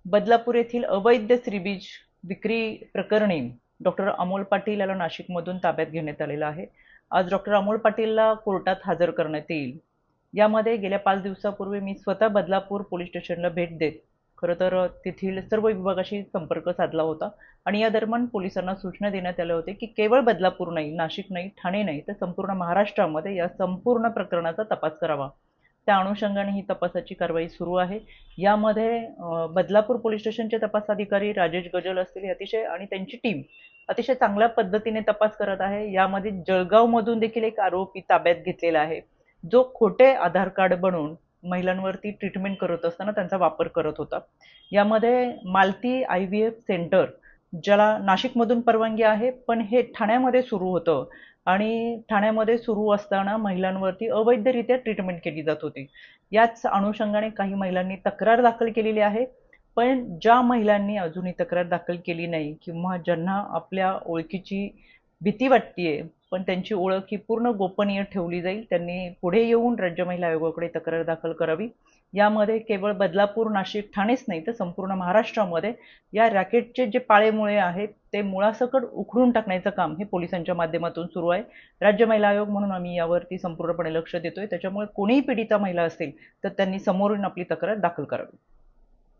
बदलापूर येथील अवैध श्रीबीज विक्री प्रकरणी डॉक्टर अमोल पाटील याला नाशिकमधून ताब्यात घेण्यात आलेलं आहे। आज डॉक्टर अमोल पाटीलला कोर्टात हजर करण्यात येईल। यामध्ये गेल्या 5 दिवसापूर्वी मी स्वतः बदलापूर पोलीस स्टेशनला भेट देत खरं तर तेथील सर्व विभागाशी संपर्क साधला होता आणि या दरम्यान पोलिसांना सूचना देण्यात आल्या होत्या की केवळ बदलापूर नाही, नाशिक नाही, ठाणे नाही तर संपूर्ण महाराष्ट्रामध्ये या संपूर्ण प्रकरणाचा तपास करावा। त्या अनुषंगाने ही तपासाची कारवाई सुरू आहे। यामध्ये बदलापूर पोलीस स्टेशनचे तपास अधिकारी राजेश गजल असतील अतिशय आणि त्यांची टीम अतिशय चांगल्या पद्धतीने तपास करत आहे। यामध्ये जळगाव मधून देखील एक आरोपी ताब्यात घेतलेला आहे, जो खोटे आधार कार्ड बनवून महिलांवरती ट्रीटमेंट करत असताना त्यांचा वापर करत होता। यामध्ये मालती IVF सेंटर, ज्याला नाशिकमधून परवानगी आहे पण हे ठाण्यामध्ये सुरू होतं आणि ठाण्यामध्ये सुरू असताना महिलांवरती अवैधरित्या ट्रीटमेंट केली जात होती। याच अनुषंगाने काही महिलांनी तक्रार दाखल केलेली आहे, पण ज्या महिलांनी अजूनही तक्रार दाखल केली नाही किंवा ज्यांना आपल्या ओळखीची भीती वाटतेय पण त्यांची ओळख ही पूर्ण गोपनीय ठेवली जाईल, त्यांनी पुढे येऊन राज्य महिला आयोगाकडे तक्रार दाखल करावी। यामध्ये केवळ बदलापूर, नाशिक, ठाणेच नाही तर संपूर्ण महाराष्ट्रामध्ये या रॅकेटचे जे पाळेमुळे आहेत ते मुळासकट उखडून टाकण्याचं काम हे पोलिसांच्या माध्यमातून सुरू आहे। राज्य महिला आयोग म्हणून आम्ही यावरती संपूर्णपणे लक्ष देतोय, त्याच्यामुळे कोणीही पीडिता महिला असेल तर त्यांनी समोरून आपली तक्रार दाखल करावी।